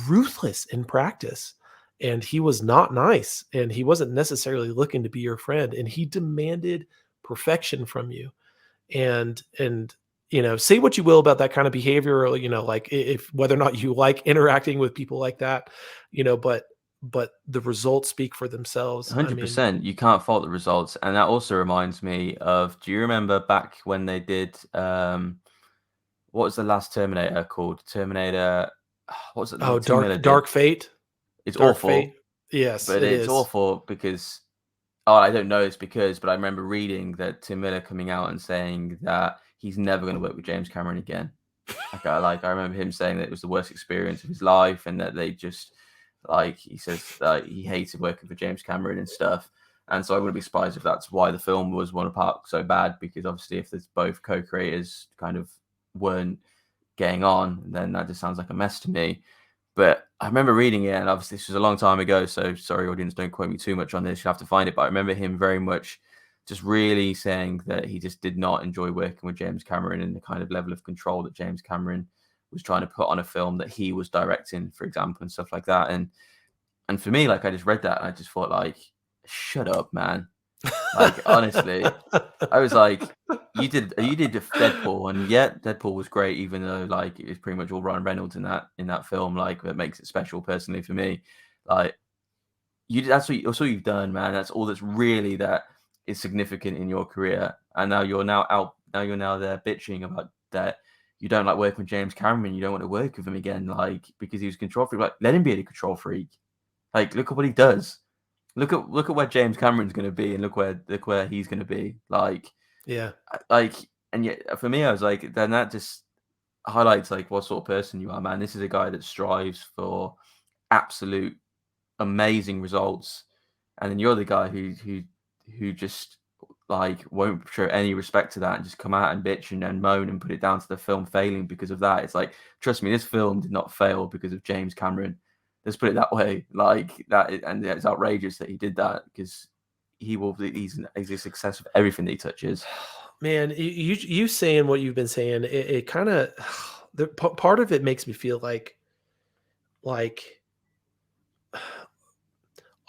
ruthless in practice, and he was not nice, and he wasn't necessarily looking to be your friend, and he demanded perfection from you. And say what you will about that kind of behavior, or, like, if whether or not you like interacting with people like that, but the results speak for themselves. I mean, 100%. You can't fault the results. And that also reminds me of, do you remember back when they did, what was the last Terminator called? Terminator, what was it oh, that Tim dark Miller did? dark fate. It's Dark fate. awful, Yes, but it it's is. awful because, oh, I don't know it's because, but I remember reading that Tim Miller coming out and saying that he's never going to work with James Cameron again. I remember him saying that it was the worst experience of his life, and that they just, like, he says that he hated working for James Cameron and stuff. And so I wouldn't be surprised if that's why the film was one apart so bad, because obviously if there's both co-creators kind of weren't getting on, then that just sounds like a mess to me. But I remember reading it, and obviously this was a long time ago, so sorry, audience, don't quote me too much on this. You have to find it. But I remember him very much just really saying that he just did not enjoy working with James Cameron, and the kind of level of control that James Cameron was trying to put on a film that he was directing, for example, and stuff like that. And for me, like, I just read that and I just thought, like, shut up, man. Like, honestly, I was like, you did Deadpool, and yeah, Deadpool was great, even though, like, it was pretty much all Ryan Reynolds in that film. Like, that makes it special personally for me. Like, that's all you've done, man. That's all that's really that is significant in your career. And now you're now out. Now you're now there bitching about that you don't like working with James Cameron. You don't want to work with him again, like, because he was a control freak. Like, let him be a control freak. Like, look at what he does. Look at where James Cameron's going to be, and look where he's going to be. Yeah. Like, and yet for me, I was like, then that just highlights, like, what sort of person you are, man. This is a guy that strives for absolute amazing results, and then you're the guy who just, like, won't show any respect to that and just come out and bitch and moan and put it down to the film failing because of that. It's like, trust me, this film did not fail because of James Cameron. Let's put it that way. Like that, and it's outrageous that he did that, because he's a success with everything that he touches. Man, you saying what you've been saying, it kind of the part of it makes me feel like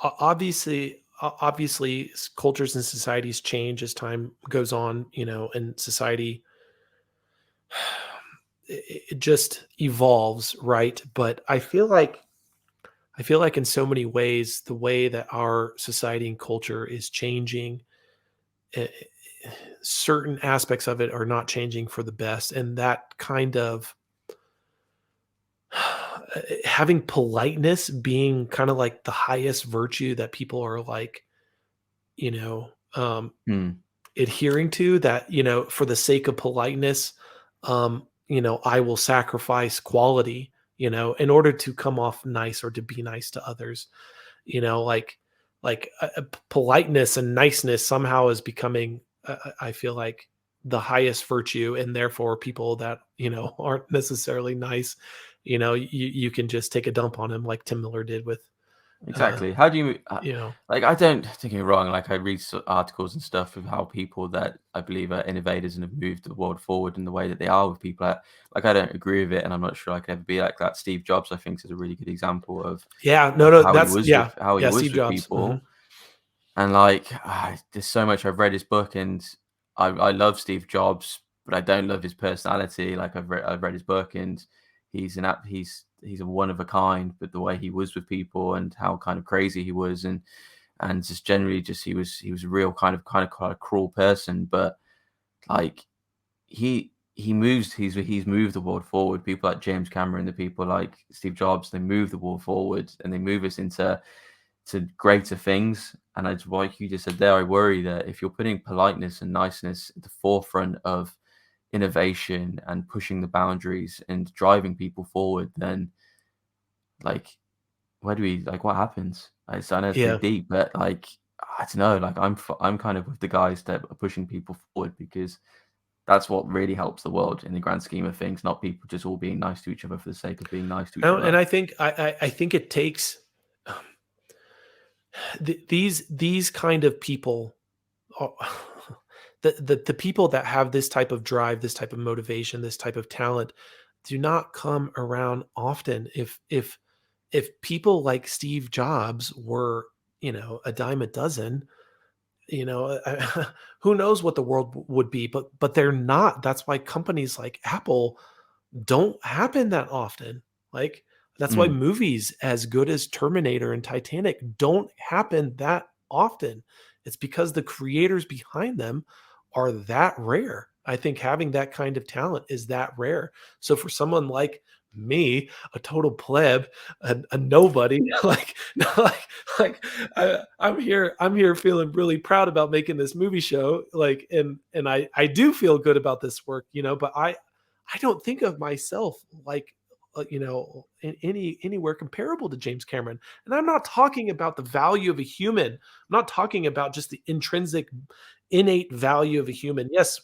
obviously cultures and societies change as time goes on, and society, it just evolves, right? But I feel like in so many ways, the way that our society and culture is changing, eh, certain aspects of it are not changing for the best, and that kind of having politeness being kind of like the highest virtue that people are, like, um, Mm. adhering to, that, for the sake of politeness, I will sacrifice quality, in order to come off nice or to be nice to others. Politeness and niceness somehow is becoming, I feel like, the highest virtue, and therefore people that, aren't necessarily nice, you can just take a dump on him like Tim Miller did with, uh, Exactly. How do you you know like? I don't get me wrong. Like I read articles and stuff of how people that I believe are innovators and have moved the world forward in the way that they are with people. Like I don't agree with it, and I'm not sure I could ever be like that. Steve Jobs, I think, is a really good example yeah, no, of no, how he that's, was yeah, with yeah, Steve with Jobs. people. And like, there's so much I've read his book, and I love Steve Jobs, but I don't love his personality. Like I've read his book, and he's a one of a kind. But the way he was with people, and how kind of crazy he was, and just generally, just he was a real kind of cruel person. But like he's moved the world forward. People like James Cameron, the people like Steve Jobs, they move the world forward, and they move us into greater things. And it's like you just said there, I worry that if you're putting politeness and niceness at the forefront of innovation and pushing the boundaries and driving people forward, then like where do we like what happens? I know it's pretty Yeah. deep, but like I don't know. Like I'm kind of with the guys that are pushing people forward because that's what really helps the world in the grand scheme of things, not people just all being nice to each other for the sake of being nice to each And other. I think, I think it takes, these kind of people are the people that have this type of drive, this type of motivation, this type of talent do not come around often. If people like Steve Jobs were, a dime a dozen, who knows what the world would be, but they're not. That's why companies like Apple don't happen that often. Like, that's why Mm. movies as good as Terminator and Titanic don't happen that often. It's because the creators behind them are that rare. I think having that kind of talent is that rare. So for someone like me, a total pleb, a nobody, like I'm here feeling really proud about making this movie show. Like, and I do feel good about this work, but I don't think of myself like, anywhere comparable to James Cameron. And I'm not talking about the value of a human. I'm not talking about just the intrinsic, innate value of a human. Yes,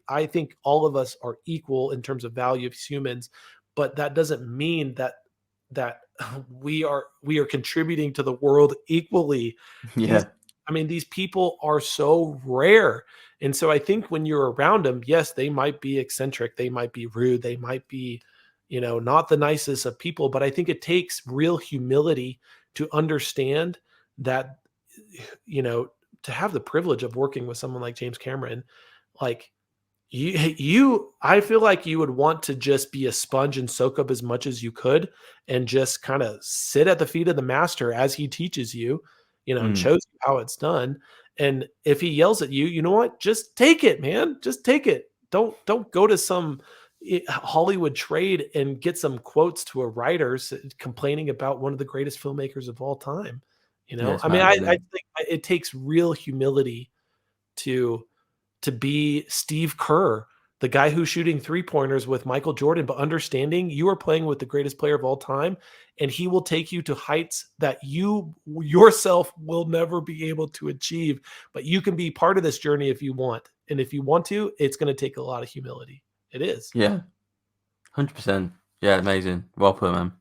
I think all of us are equal in terms of value as humans, but that doesn't mean that we are contributing to the world equally. These Yeah. I mean, these people are so rare. And so I think when you're around them, yes, they might be eccentric, they might be rude, they might be, not the nicest of people, but I think it takes real humility to understand that, you know, to have the privilege of working with someone like James Cameron, like, I feel like you would want to just be a sponge and soak up as much as you could and just kind of sit at the feet of the master as he teaches you, and Mm. shows you how it's done. And if he yells at you, you know what? Just take it, man. Just take it. Don't go to some Hollywood trade and get some quotes to a writer complaining about one of the greatest filmmakers of all time. Yeah, it's I mean, mad, I isn't think it takes real humility to be Steve Kerr, the guy who's shooting three-pointers with Michael Jordan, but understanding you are playing with the greatest player of all time, and he will take you to heights that you yourself will never be able to achieve, but you can be part of this journey if you want. And if you want to, it's gonna take a lot of humility. It is. Yeah, 100%. Yeah, amazing. Well put, man.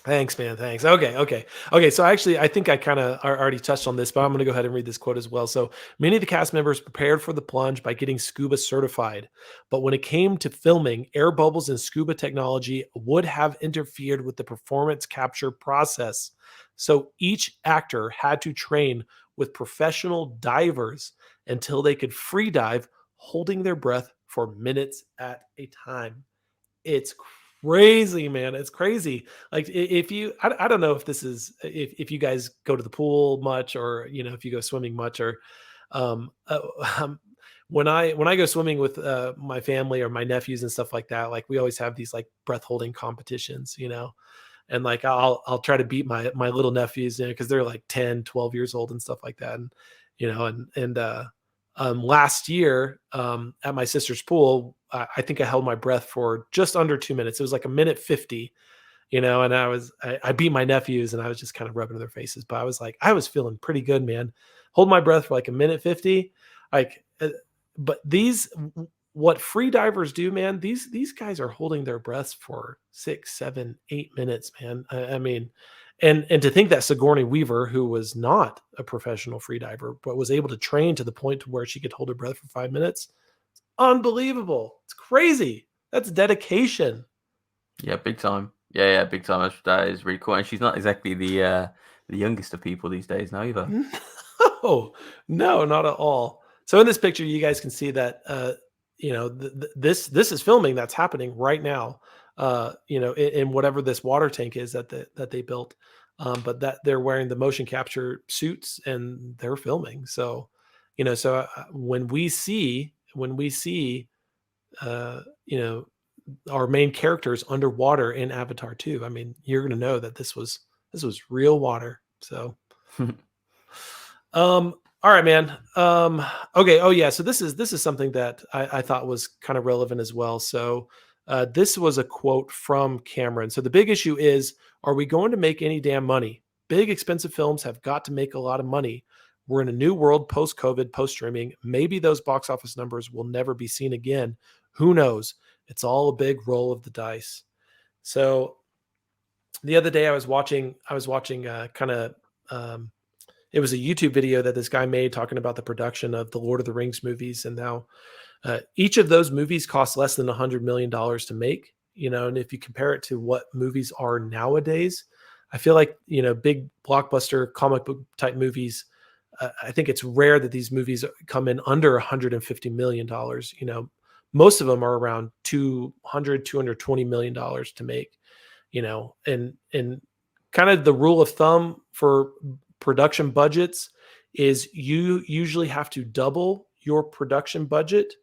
Thanks, man. Thanks. Okay, okay, okay. So actually, I think I kind of already touched on this, but I'm going to go ahead and read this quote as well. So many of the cast members prepared for the plunge by getting scuba certified, but when it came to filming, air bubbles and scuba technology would have interfered with the performance capture process. So each actor had to train with professional divers until they could free dive, holding their breath for minutes at a time. It's crazy, man. It's crazy. Like, if you, I don't know if this is, if you guys go to the pool much, or, if you go swimming much, or, um, uh, um, when I go swimming with my family or my nephews and stuff like that, like we always have these like breath holding competitions, and like I'll try to beat my little nephews, because they're like 10, 12 years old and stuff like that. And last year, at my sister's pool, I think I held my breath for just under 2 minutes. It was like a minute 50, and I beat my nephews and I was just kind of rubbing their faces, but I was feeling pretty good, man. Hold my breath for like a minute 50. Like, but what free divers do, man, these guys are holding their breaths for 6, 7, 8 minutes, man. I mean, and to think that Sigourney Weaver, who was not a professional free diver, but was able to train to the point to where she could hold her breath for 5 minutes, unbelievable. It's crazy. That's dedication. Yeah, big time. Yeah, yeah, big time. That is really cool. And she's not exactly the youngest of people these days now either. No, no, not at all. So in this picture, you guys can see that this is filming that's happening right now. In whatever this water tank is that they built, but that they're wearing the motion capture suits and they're filming. So, when we see uh, you know our main characters underwater in Avatar 2, I mean, you're gonna know that this was real water. So. All right, man. Okay. Oh yeah. So this is something that I thought was kind of relevant as well. So this was a quote from Cameron. So the big issue is, are we going to make any damn money? Big expensive films have got to make a lot of money. We're in a new world post COVID, post streaming. Maybe those box office numbers will never be seen again. Who knows? It's all a big roll of the dice. So the other day I was watching kind of it was a YouTube video that this guy made talking about the production of the Lord of the Rings movies and how each of those movies cost less than $100 million to make. And if you compare it to what movies are nowadays, I feel like big blockbuster comic book type movies. I think it's rare that these movies come in under $150 million. Most of them are around 200, $220 million to make. And kind of the rule of thumb for production budgets is you usually have to double your production budget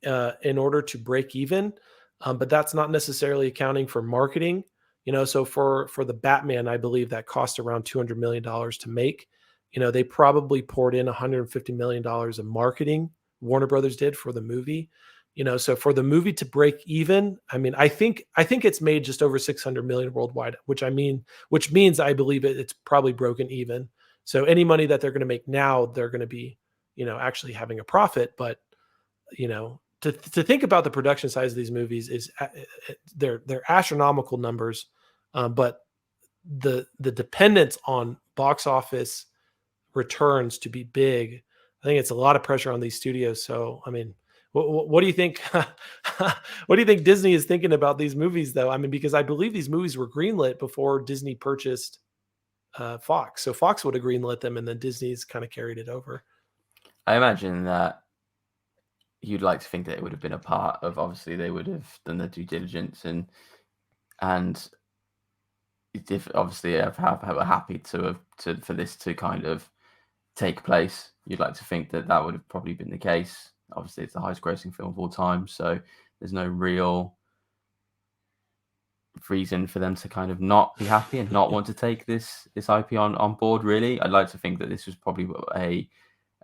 in order to break even. But that's not necessarily accounting for marketing. So for the Batman, I believe that cost around $200 million to make. They probably poured in $150 million of marketing. Warner Brothers did for the movie. So for the movie to break even, I mean, I think it's made just over 600 million worldwide, which means I believe it's probably broken even. So any money that they're going to make now, they're going to be, actually having a profit. But to think about the production size of these movies is they're astronomical numbers, but the dependence on box office returns to be big, I think it's a lot of pressure on these studios. So I mean, what do you think? What do you think Disney is thinking about these movies, though? I mean, because I believe these movies were greenlit before Disney purchased Fox, so Fox would have greenlit them, and then Disney's kind of carried it over. I imagine that you'd like to think that it would have been a part of, obviously they would have done their due diligence and if obviously have were happy for this to kind of take place. You'd like to think that would have probably been the case. Obviously, it's the highest grossing film of all time, so there's no real reason for them to kind of not be happy and not want to take this IP on board. Really, I'd like to think that this was probably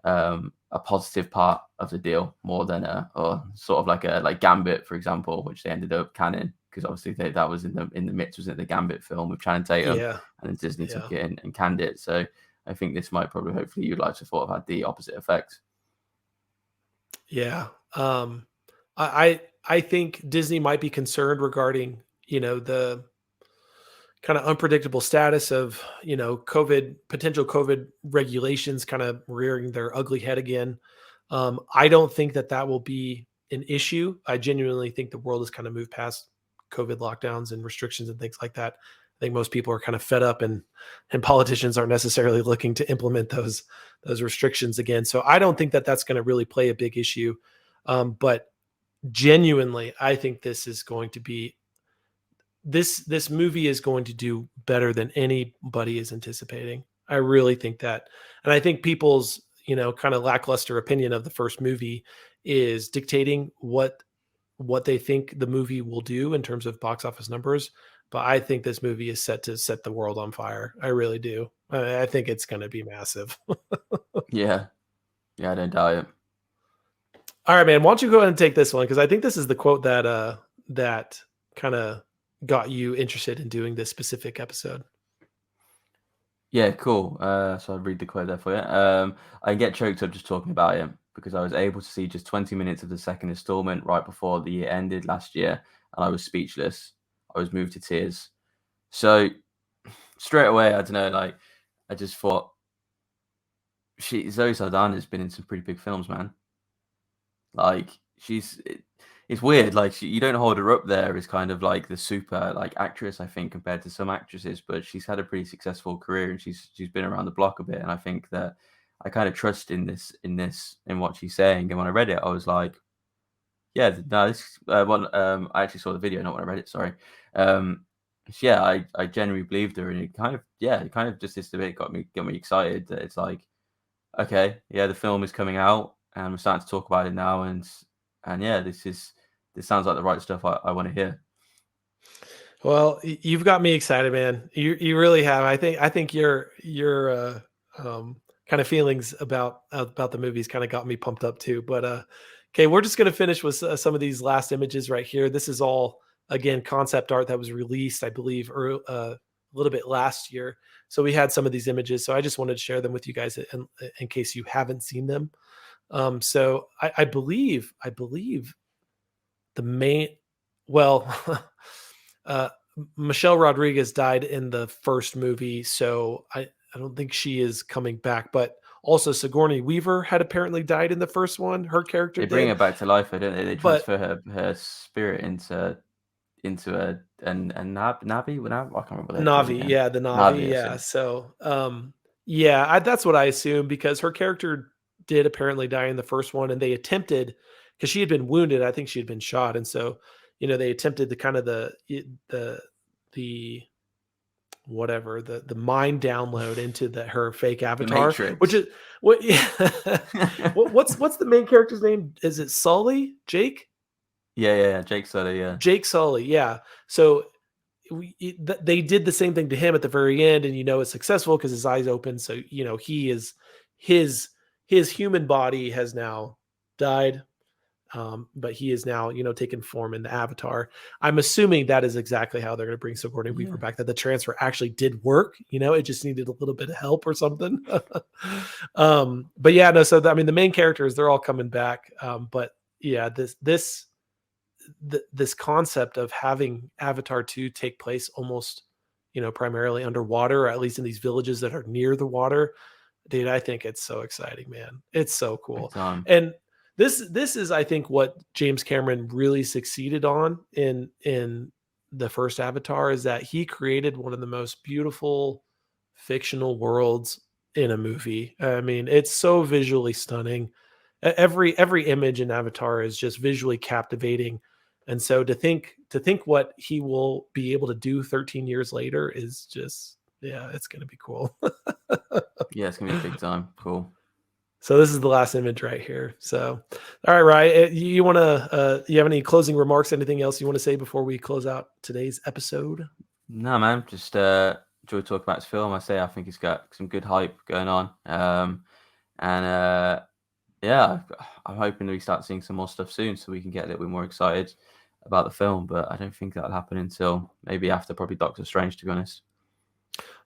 a positive part of the deal more than or sort of like Gambit, for example, which they ended up canning because obviously that was in the mix, wasn't it, the Gambit film with Channing Tatum, Yeah, and then Disney yeah, took it and canned it. So I think this might probably, hopefully, you'd like to thought have had the opposite effect. yeah. I think Disney might be concerned regarding the kind of unpredictable status of potential COVID regulations kind of rearing their ugly head again. I don't think that will be an issue. I genuinely think the world has kind of moved past COVID lockdowns and restrictions and things like that. I think most people are kind of fed up, and politicians aren't necessarily looking to implement those restrictions again. So I don't think that's going to really play a big issue. But genuinely, I think this movie is going to do better than anybody is anticipating. I really think that. And I think people's, kind of lackluster opinion of the first movie is dictating what they think the movie will do in terms of box office numbers. But I think this movie is set to set the world on fire. I really do. I think it's going to be massive. Yeah, yeah, I don't doubt it. All right, man. Why don't you go ahead and take this one? Because I think this is the quote that kind of got you interested in doing this specific episode. Yeah, cool. So I'll read the quote there for you. I get choked up just talking about it because I was able to see just 20 minutes of the second installment right before the year ended last year, and I was speechless. I was moved to tears. So straight away, I don't know, like I just thought Zoe Saldana's been in some pretty big films, man. Like it's weird. Like you don't hold her up there as kind of like the super like actress, I think, compared to some actresses. But she's had a pretty successful career and she's been around the block a bit. And I think that I kind of trust in what she's saying. And when I read it, I was like, yeah, no, this one. I actually saw the video, not when I read it. Sorry. Yeah, I genuinely believed her, and it kind of just this bit got me excited that it's like, okay, yeah, the film is coming out, and we're starting to talk about it now, and yeah, this sounds like the right stuff I want to hear. Well, you've got me excited, man. You really have. I think your kind of feelings about the movies kind of got me pumped up too. But okay, we're just gonna finish with some of these last images right here. This is all again concept art that was released, I believe, a little bit last year. So we had some of these images. So I just wanted to share them with you guys in case you haven't seen them. So I believe the main well uh Michelle Rodriguez died in the first movie, so I don't think she is coming back. But also Sigourney Weaver had apparently died in the first one. Her character They bring did, her back to life, don't they? They but transfer her spirit into a and Navi. I can't remember what they're called Navi, again. yeah, the Navi, Navi, that's yeah. it. So, yeah, that's what I assume because her character did apparently die in the first one, and they attempted because she had been wounded. I think she had been shot, and so they attempted to kind of the whatever the mind download into her fake The avatar, which Matrix. is what. Yeah, what's the main character's name? Is it Sully? Jake? Yeah. Jake Sully, yeah. Jake Sully. Yeah. So they did the same thing to him at the very end, and it's successful because his eyes open. So he is his his human body has now died, but he is now taken form in the avatar. I'm assuming that is exactly how they're going to bring Sigourney Weaver Yeah. back. That the transfer actually did work. It just needed a little bit of help or something. But yeah, no. So I mean, the main characters they're all coming back. But yeah, this concept of having Avatar 2 take place almost, primarily underwater, or at least in these villages that are near the water. Dude, I think it's so exciting, man. It's so Big cool. time. And this is I think what James Cameron really succeeded on in the first Avatar is that he created one of the most beautiful fictional worlds in a movie. I mean, it's so visually stunning. Every image in Avatar is just visually captivating. And so to think what he will be able to do 13 years later is just yeah, it's going to be cool. Yeah, it's gonna be big time. Cool. So this is the last image right here. So, all right, Ryan, you want to, you have any closing remarks, anything else you want to say before we close out today's episode? No, man, just enjoy talking about this film. I think it's got some good hype going on. And yeah, I'm hoping that we start seeing some more stuff soon so we can get a little bit more excited about the film. But I don't think that'll happen until maybe after probably Doctor Strange, to be honest.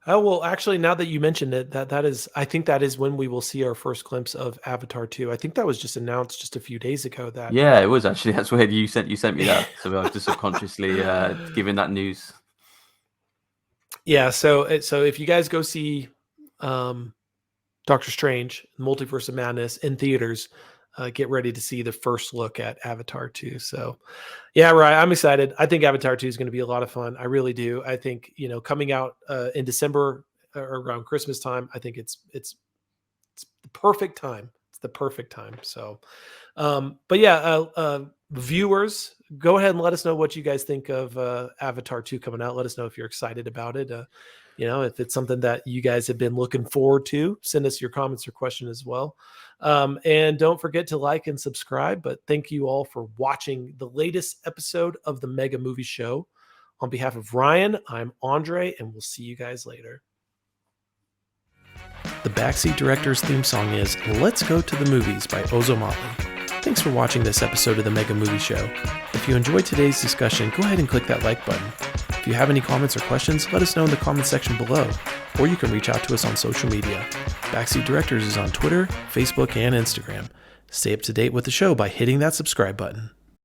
Oh, well, actually, now that you mentioned it, that is, I think that is when we will see our first glimpse of Avatar 2. I think that was just announced just a few days ago that, Yeah, it was actually. That's weird. You sent me that, so I was just subconsciously giving that news. yeah. So if you guys go see, um, Doctor Strange, Multiverse of Madness in theaters, get ready to see the first look at Avatar 2. So, yeah, right. I'm excited. I think Avatar 2 is going to be a lot of fun. I really do. I think, coming out in December or around Christmas time, I think it's the perfect time. It's the perfect time. So, but yeah, viewers, go ahead and let us know what you guys think of Avatar 2 coming out. Let us know if you're excited about it. If it's something that you guys have been looking forward to, send us your comments or question as well. And don't forget to like and subscribe. But thank you all for watching the latest episode of the Mega Movie Show. On behalf of Ryan, I'm Andre, and we'll see you guys later. The Backseat Director's theme song is Let's Go to the Movies by Ozomatli. Thanks for watching this episode of the Mega Movie Show. If you enjoyed today's discussion, go ahead and click that like button. If you have any comments or questions, let us know in the comments section below, or you can reach out to us on social media. Backseat Directors is on Twitter, Facebook, and Instagram. Stay up to date with the show by hitting that subscribe button.